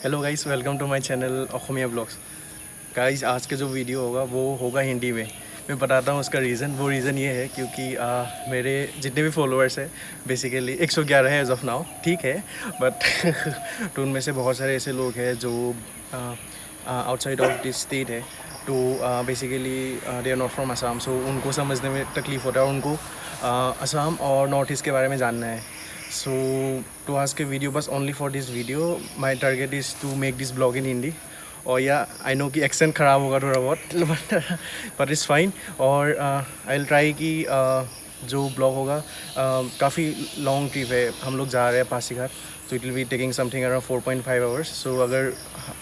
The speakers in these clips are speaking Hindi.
Hello guys, welcome to my channel Axomiya blogs. Guys, आज का जो वीडियो होगा वो होगा हिंदी में। मैं बताता हूँ उसका रीज़न। वो रीज़न ये है क्योंकि मेरे जितने भी फॉलोअर्स हैं बेसिकली 111 है एज ऑफ नाउ, ठीक है, बट तो उनमें से बहुत सारे ऐसे लोग हैं जो आउटसाइड ऑफ दिस स्टेट है। तो basically they are not from Assam, so उनको समझने में तकलीफ़ होता है और उनको असम और नॉर्थ ईस्ट के बारे में जानना है। So to ask a video बस only for this video my target is to make this blog in Hindi। और या आई नो कि एक्सेंट ख़राब होगा थोड़ा बहुत but it's fine। और आई विल ट्राई कि जो ब्लॉग होगा काफ़ी लॉन्ग ट्रिप है, हम लोग जा रहे हैं पासीघाट, तो it will be taking something around 4.5 hours. So अगर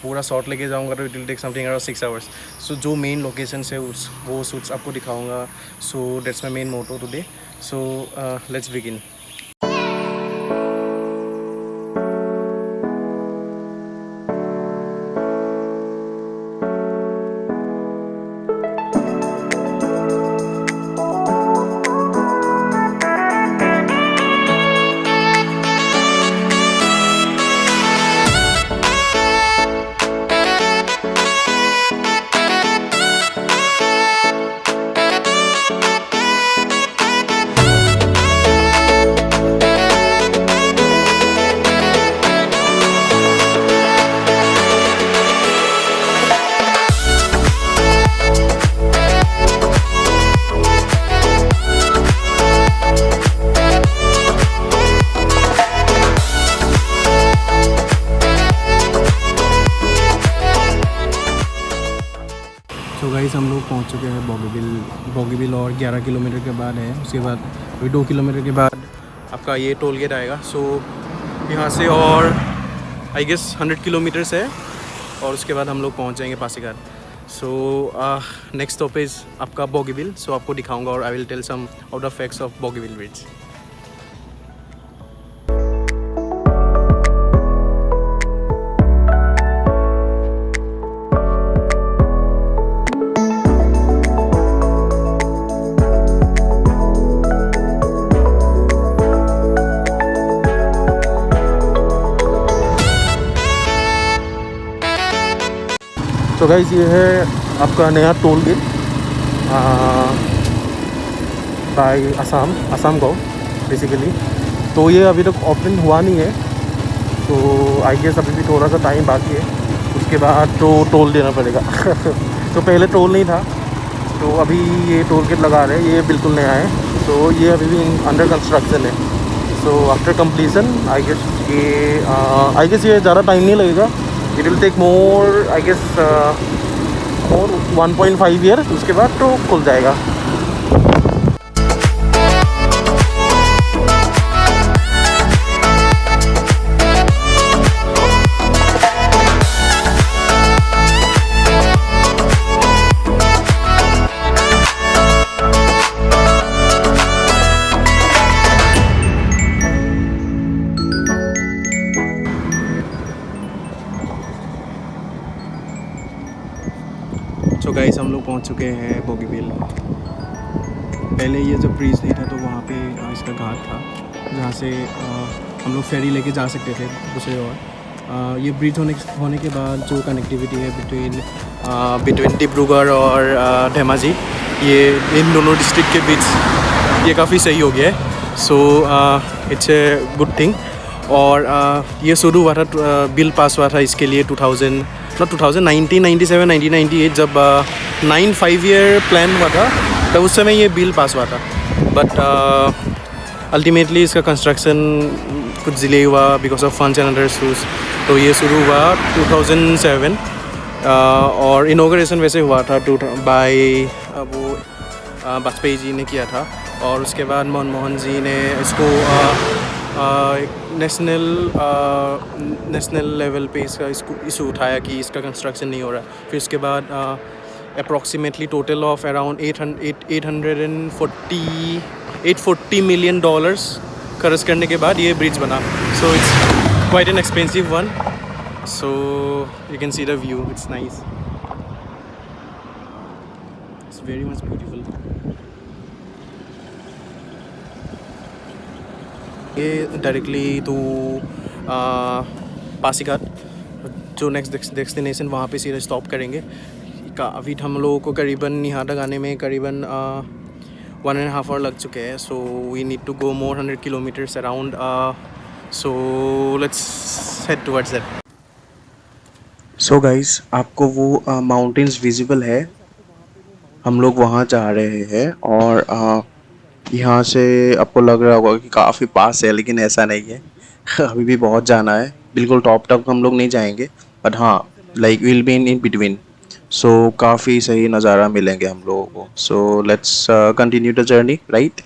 पूरा शॉर्ट लेके जाऊंगा तो it will take something around 6 hours. So जो मेन लोकेशन है वो शूट्स आपको दिखाऊंगा। So that's my main motto today. So let's begin. तो गाइस, हम लोग पहुंच चुके हैं बॉगीबिल और 11 किलोमीटर के बाद है। उसके बाद 2 किलोमीटर के बाद आपका ये टोल गेट आएगा। सो यहाँ से और आई गेस 100 किलोमीटर्स है और उसके बाद हम लोग पहुंच जाएंगे पासीघाट। सो नेक्स्ट स्टॉपेज आपका बॉगीबिल। सो आपको दिखाऊंगा और I will tell some of the facts of Bogibeel bridge. तो गाइस, ये है आपका नया टोल गेट बाय असम गाँव बेसिकली। तो ये अभी तक ओपन हुआ नहीं है, तो आई गेस अभी भी थोड़ा सा टाइम बाकी है। उसके बाद तो टोल देना पड़ेगा तो पहले टोल नहीं था, तो अभी ये टोल गेट लगा रहे हैं। ये बिल्कुल नया है, तो ये अभी भी अंडर कंस्ट्रक्शन है। So after completion I guess ये ज़्यादा टाइम नहीं लगेगा। It will take more I guess more 1.5 year. उसके बाद तो खुल जाएगा। तो गाइस, हम लोग पहुंच चुके हैं बॉगीबिल। पहले ये जब ब्रिज नहीं था तो वहाँ पे इसका घाट था जहाँ से हम लोग फेरी लेके जा सकते थे दूसरे ओर। ये ब्रिज होने के बाद जो कनेक्टिविटी है बिटवीन डिब्रूगढ़ और धेमाजी, ये इन दोनों डिस्ट्रिक्ट के बीच ये काफ़ी सही हो गया है। So it's a good thing. और ये शुरू हुआ था, बिल पास हुआ था इसके लिए 1997 1998 जब 9-5 ईयर प्लान हुआ था, तब उस समय ये बिल पास हुआ था। बट अल्टीमेटली इसका कंस्ट्रक्शन कुछ डिले हुआ because of funds and other issues. तो ये शुरू हुआ 2007 और इनॉग्रेशन वैसे हुआ था बाय वो वाजपेयी जी ने किया था। और उसके बाद मनमोहन जी ने इसको नेशनल लेवल पे इसका इशू उठाया कि इसका कंस्ट्रक्शन नहीं हो रहा। फिर उसके बाद approximately total of around $840 million खर्च करने के बाद ये ब्रिज बना। So it's quite an expensive one. So you can see the view, it's nice, it's very much beautiful. ये डायरेक्टली टू पासीघाट जो नेक्स्ट डेस्टिनेशन वहाँ पे सीधा स्टॉप करेंगे। अभी हम लोगों को करीबन यहाँ तक आने में करीबन 1.5 आवर लग चुके हैं। So we need to go more 100 kilometres around. So let's head towards that. So guys, आपको वो माउंटेन्स विजिबल है, हम लोग वहाँ जा रहे हैं। और यहाँ से आपको लग रहा होगा कि काफ़ी पास है, लेकिन ऐसा नहीं है। अभी भी बहुत जाना है, बिल्कुल टॉप तक हम लोग नहीं जाएंगे, बट हाँ like will be in between. So काफ़ी सही नज़ारा मिलेंगे हम लोगों को। So let's continue the journey, right.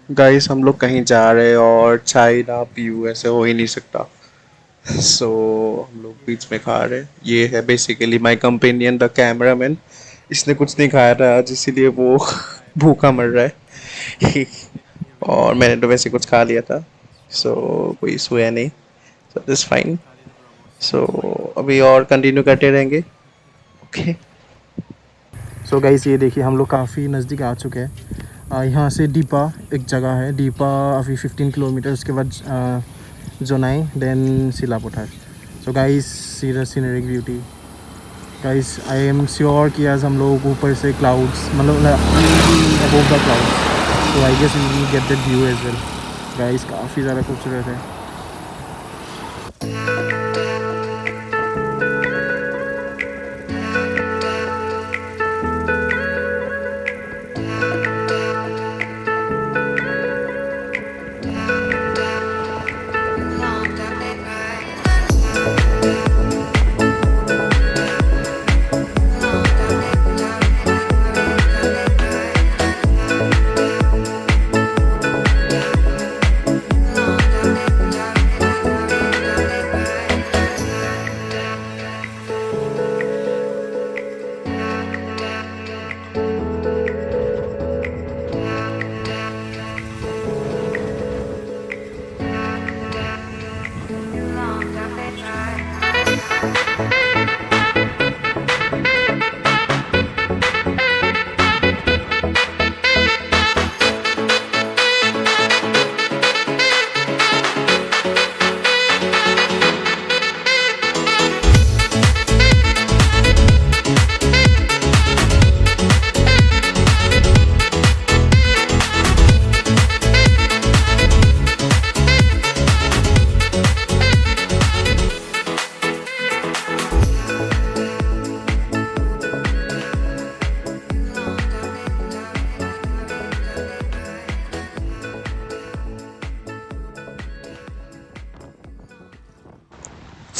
Guys, हम लोग कहीं जा रहे हैं और चाय ना पीऊँ ऐसे हो ही नहीं सकता। सो हम लोग बीच में खा रहे हैं। ये है basically my companion the cameraman. इसने कुछ नहीं खाया था आज, इसीलिए वो भूखा मर रहा है। और मैंने तो वैसे कुछ खा लिया था, सो कोई इशू है नहीं। So this fine. सो अभी और कंटिन्यू करते रहेंगे। ओके। सो गाइस, ये देखिए हम लोग काफ़ी नज़दीक आ चुके हैं। यहाँ से डीपा एक जगह है, डीपा अभी 15 किलोमीटर, उसके बाद Jonai, then Silapathar. So guys, scenic beauty. Guys, I am sure कि आज हम लोग ऊपर से क्लाउड्स, मतलब अबोव द क्लाउड्स, तो I guess we will get that view as well. Guys, काफ़ी ज़्यादा खूबसूरत है।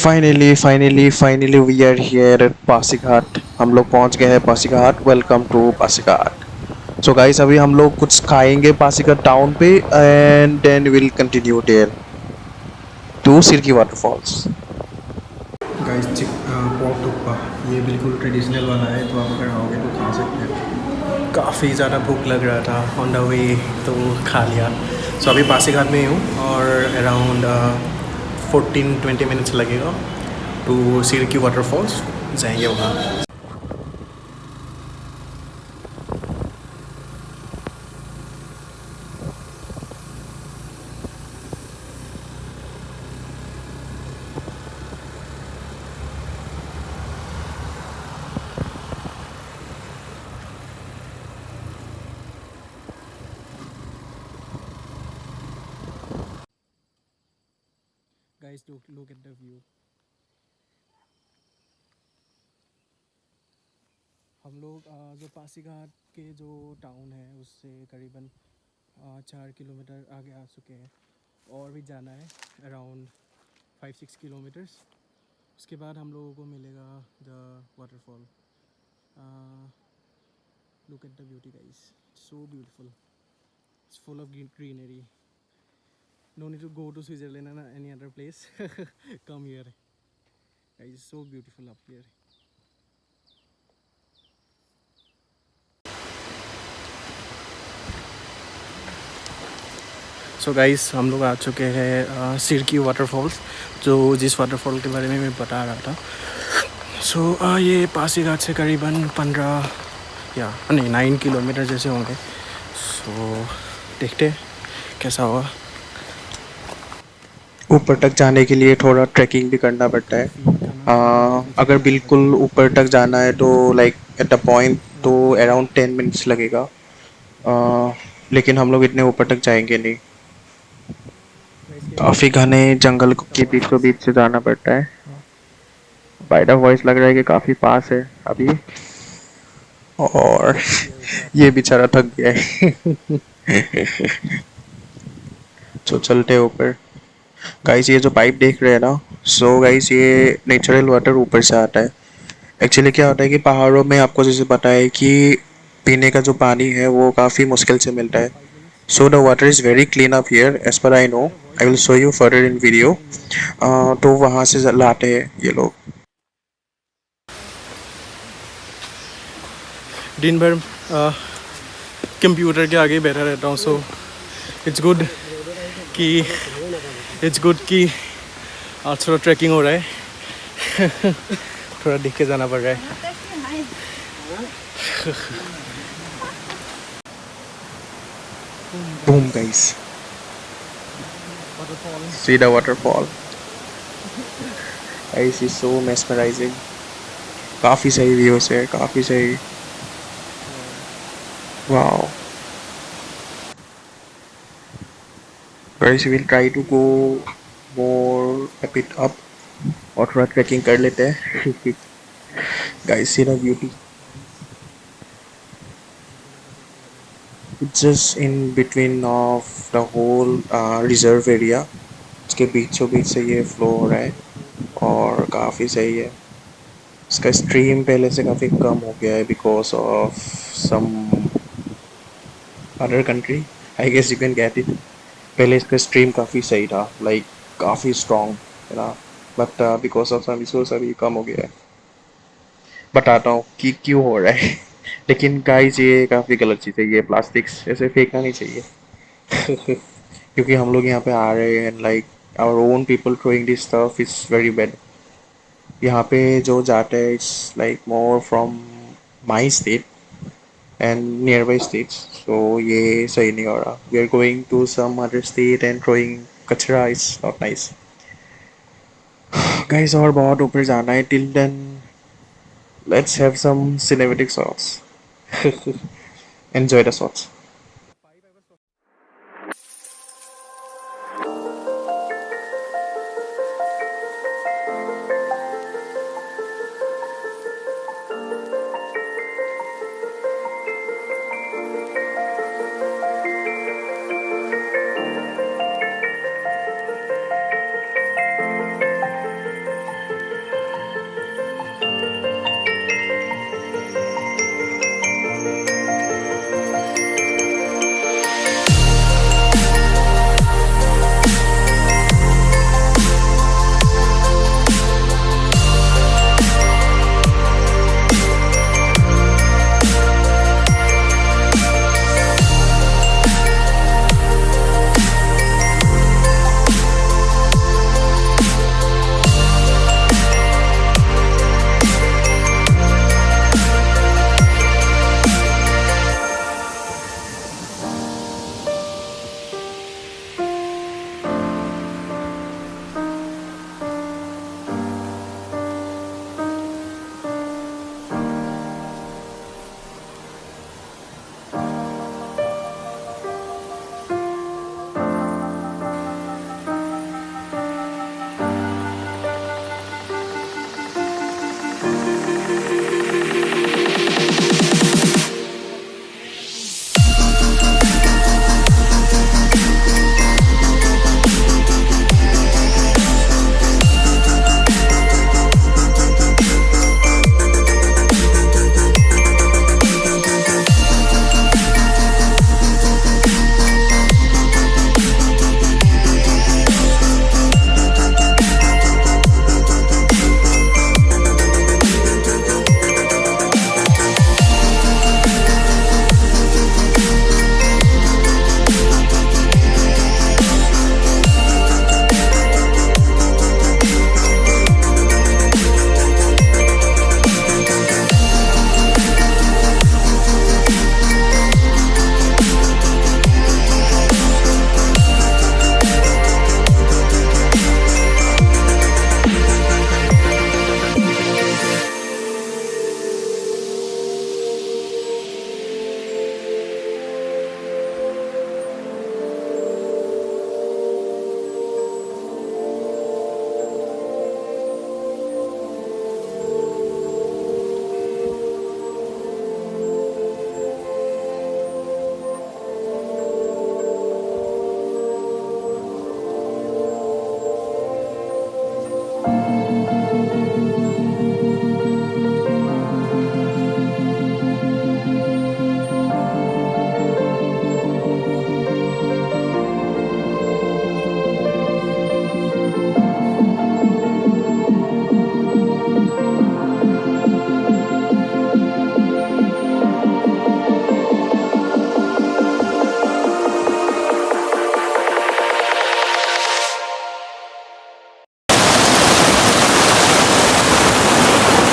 Finally we are here at Pasighat. हम लोग पहुंच गए हैं Pasighat. Welcome to Pasighat. So guys, अभी हम लोग कुछ खाएंगे पासीघाट टाउन पे, and then will continue there to Sirki waterfalls. Guys, पॉक टुप्पा ये बिल्कुल ट्रेडिशनल वाला है, तो आप अगर आओगे तो खा सकते हैं। काफ़ी ज़्यादा भूख लग रहा था ऑन द वे, तो खा लिया। सो अभी पासीघाट में हूँ और अराउंड 14-20 मिनट्स लगेगा टू सिरकी वाटरफॉल्स, जाएंगे वहाँ। Guys, look at the view. हम लोग जो पासीघाट के जो टाउन है उससे करीबन 4 किलोमीटर आगे आ चुके हैं, और भी जाना है अराउंड 5-6 किलोमीटर्स। उसके बाद हम लोगों को मिलेगा the waterfall. Look at the beauty guys, so beautiful, it's full of greenery. No need to go to Switzerland or any other place. Come here. It's so beautiful up here. So guys, हम लोग आ चुके हैं सिरकी वाटरफॉल्स, जो जिस वाटरफॉल के बारे में मैं बता रहा था। सो ये पासीघाट से करीबन 15 या नहीं 9 किलोमीटर जैसे होंगे। सो देखते हैं कैसा होगा। ऊपर तक जाने के लिए थोड़ा ट्रैकिंग भी करना पड़ता है। अगर बिल्कुल ऊपर तक जाना है तो लाइक एट अ पॉइंट तो अराउंड 10 मिनट्स लगेगा। लेकिन हम लोग इतने ऊपर तक जाएंगे नहीं, काफ़ी घने जंगल के बीचों बीच से जाना पड़ता है। बाय द वॉइस लग रहा है कि काफ़ी पास है अभी। और ये बेचारा थक गया है। तो चलते हैं ऊपर। गाइस ये जो पाइप देख रहे हैं ना, सो गाइस ये नेचुरल वाटर ऊपर से आता है। एक्चुअली क्या होता है कि पहाड़ों में आपको जैसे पता है कि पीने का जो पानी है वो काफ़ी मुश्किल से मिलता है। So the water is very clean up here as far I know. I will show you further in video. तो वहाँ से लाते हैं ये लोग। दिन भर कंप्यूटर के आगे बैठा रहता हूँ। सो इट्स गुड कि आज थोड़ा ट्रैकिंग हो रहा है। थोड़ा दिख के जाना पड़ रहा है। Boom guys, see the waterfall. Guys is so mesmerizing. काफ़ी सही व्यूज है, काफ़ी सही। Wow guys, we will try to go more a bit up और थोड़ा ट्रैकिंग कर लेते हैं। Guys see the beauty. It's just in between of the whole reserve area. उसके बीचों बीच से ये फ्लो हो रहा है और काफ़ी सही है। इसका स्ट्रीम पहले से काफ़ी कम हो गया है because of some other country, I guess you can get it. पहले इसका स्ट्रीम काफ़ी सही था, लाइक काफ़ी स्ट्रॉन्ग है ना, but because of some issues अभी कम हो गया है। बताता हूँ कि क्यों हो रहा है। लेकिन गाइस ये काफ़ी गलत चीज़ है, ये प्लास्टिक्स ऐसे फेंकना नहीं चाहिए। क्योंकि हम लोग यहाँ पे आ रहे हैं and like our own people throwing this stuff is very bad. यहाँ पे जो जाते हैं it's like more from my state and nearby states. So ये सही नहीं हो रहा। We are going to some other state and throwing कचरा इज नॉट नाइस। गाइस और बहुत ऊपर जाना है। Till then let's have some cinematic shots. Enjoy the shots.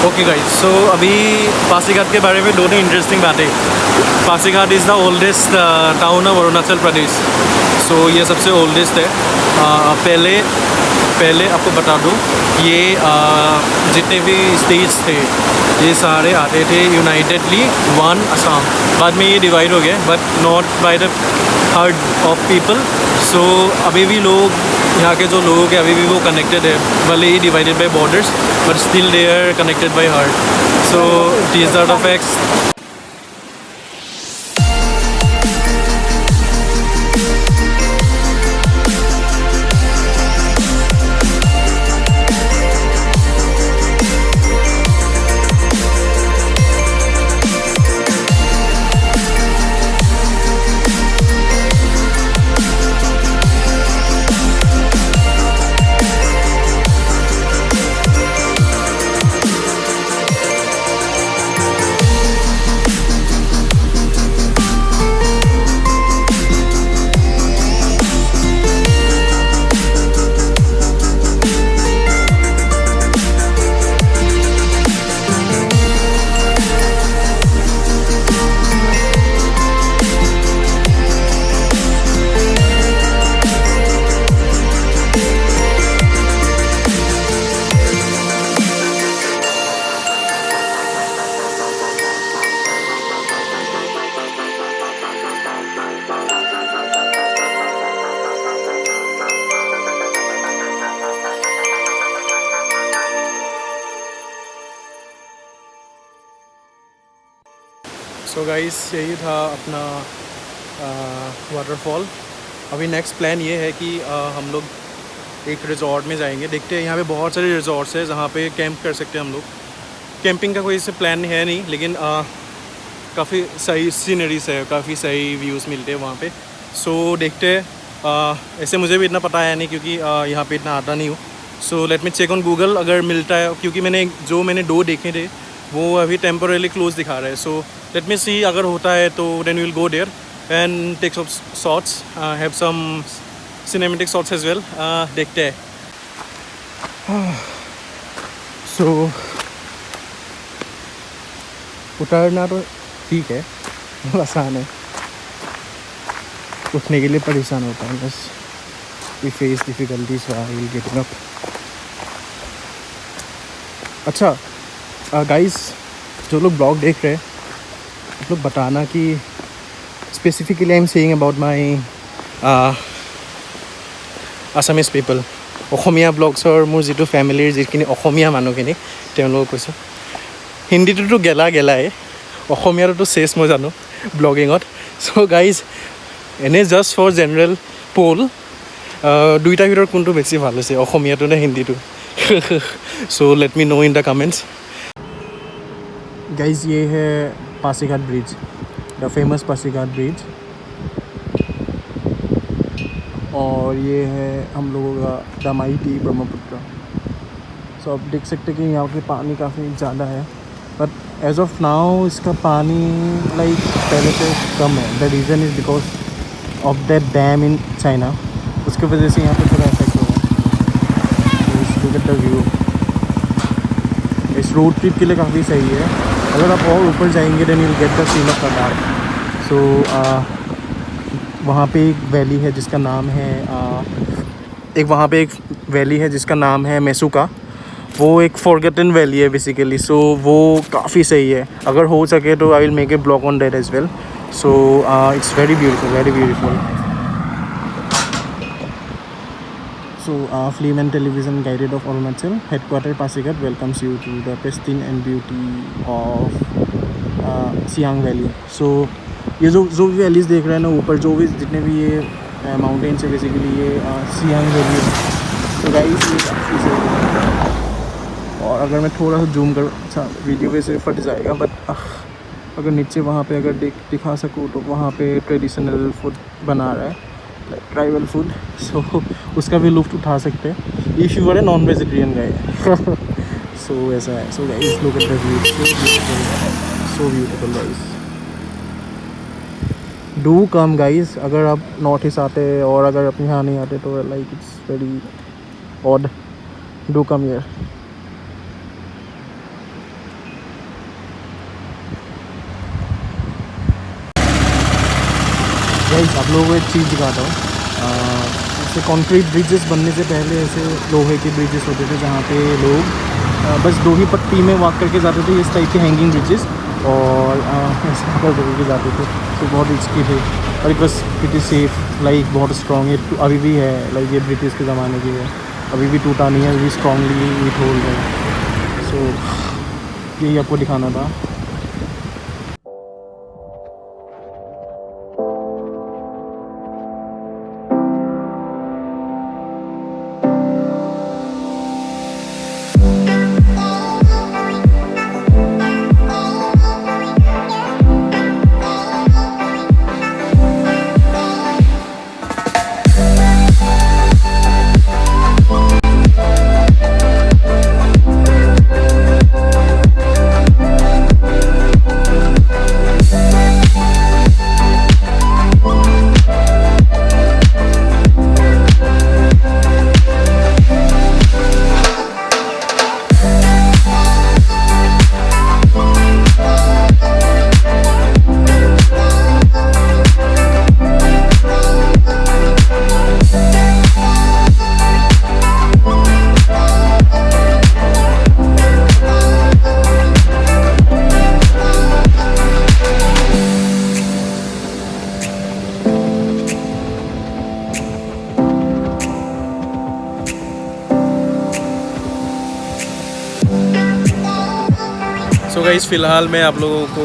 Okay guys, so अभी पासीघाट के बारे में दोनों इंटरेस्टिंग बातें। Pasighat is the oldest town of Arunachal Pradesh. So ये सबसे ओल्डेस्ट है। पहले आपको बता दूँ, ये जितने भी स्टेट्स थे ये सारे आते थे यूनाइटेडली वन असम। बाद में ये डिवाइड हो गया, but not by the heart of people. So अभी भी लोग, यहाँ के जो लोग हैं अभी भी वो कनेक्टेड है, भले ही divided by borders, but still they are connected by heart. So these are the facts. So guys, यही था अपना वाटरफॉल। अभी नेक्स्ट प्लान ये है कि हम लोग एक रिजॉर्ट में जाएंगे। देखते हैं, यहाँ पे बहुत सारे रिजॉर्ट्स हैं जहाँ पे कैंप कर सकते हैं हम लोग। कैंपिंग का कोई इससे प्लान है नहीं, लेकिन काफ़ी सही सीनरीज है, काफ़ी सही व्यूज़ मिलते हैं वहाँ पे। सो देखते हैं। ऐसे मुझे भी इतना पता है नहीं, क्योंकि यहाँ पे इतना आता नहीं हूँ। So let me check on Google अगर मिलता है, क्योंकि मैंने 2 देखे थे वो अभी टेम्पोरेली क्लोज दिखा रहा है। सो लेट मी सी, अगर होता है तो then will go there and take some shots, have some cinematic shots as well. देखते हैं। सो उतरना तो ठीक है, आसान है, उठने के लिए परेशान होता है बस। We face difficulties while getting up. अच्छा गाइस, जो लोग ब्लॉग देख रहे हैं आप लोग बताना कि specifically I am saying about my Assamese people. Axomiya ব্লগছৰ মোৰ যিটো ফেমিলিৰ যিখিনি অসমীয়া মানুহখিনি তেওঁলোকক কৈছোঁ। হিন্দীটোতো গেলাই, অসমীয়াটোতো চেছ মই জানো ব্লগিঙত। চ' গাইজ, এনে জাষ্ট ফৰ জেনেৰেল পোল, দুইটাৰ ভিতৰত কোনটো বেছি ভাল হৈছে, অসমীয়াটো নে হিন্দীটো? চ' let me no in the comments. Guys, ये है Pasighat bridge, the famous Pasighat bridge. और ये है हम लोगों का दमाईटी ब्रह्मपुत्र। सो आप देख सकते हैं कि यहाँ के पानी काफ़ी ज़्यादा है, बट एज ऑफ नाउ इसका पानी लाइक पहले से कम है। The reason is because of that dam in China, उसकी वजह से यहाँ पे थोड़ा इफेक्ट होगा। Look at the view. इस रोड ट्रिप के लिए काफ़ी सही है। अगर आप और ऊपर जाएंगे then you will get the scene of Ladakh. So वहाँ पे एक वैली है जिसका नाम है मेसुका। वो एक फॉरगेटन वैली है बेसिकली। सो वो काफ़ी सही है। अगर हो सके तो I will make a blog on that as well. So it's very beautiful. So, Film and Television Guided of Arunachal, headquarter Pasighat, welcomes you to the pristine and beauty of Siang Valley. So, ये जो भी वैलीज देख रहे हैं ना ऊपर, जो भी जितने भी ये माउंटेन्स है बेसिकली ये सियांग वैली है। तो गाइस, ये काफ़ी सही है। और अगर मैं थोड़ा सा जूम करूँ, अच्छा वीडियो वैसे फट जाएगा, बट अगर नीचे वहाँ पे अगर दिखा सकूँ तो वहाँ पे ट्रेडिशनल फूड बना रहा है, ट्राइबल फूड। सो उसका भी लुफ्त उठा सकते हैं if you are a non vegetarian guy. So ऐसा है। So guys, look at the view, so beautiful guys. Do come guys, अगर आप नॉर्थ ईस्ट आते और अगर आप यहाँ नहीं आते तो like it's very odd. Do come here. Guys आप लोगों को एक चीज़ दिखाता हूँ। जैसे कंक्रीट ब्रिजेस बनने से पहले ऐसे लोहे के ब्रिजेस होते थे जहाँ पे लोग बस 2 ही पट्टी में वॉक करके जाते थे, इस टाइप के हैंगिंग ब्रिजेस, और ऐसे करके जाते थे। तो बहुत रिस्की थे और it was pretty safe, like बहुत स्ट्रॉन्ग है, अभी भी है, लाइक ये ब्रिटिश के ज़माने की है, अभी भी टूटा नहीं है, अभी स्ट्रॉन्गली इट होल्ड है। सो यही आपको दिखाना था। सो गाइज़ फ़िलहाल मैं आप लोगों को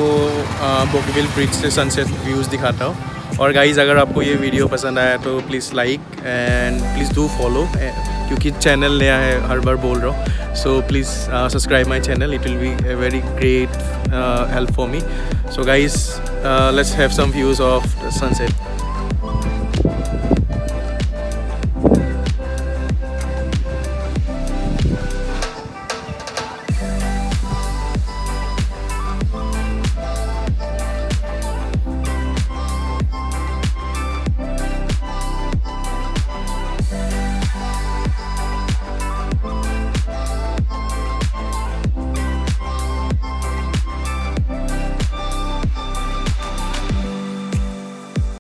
बोगीबिल ब्रिज से सनसेट व्यूज़ दिखाता हूँ। और गाइज़ अगर आपको ये वीडियो पसंद आया तो please like and please do follow, क्योंकि चैनल नया है, हर बार बोल रहा हूँ। So please subscribe my channel, it will B a very great help for me. So guys, let's have some views of the sunset.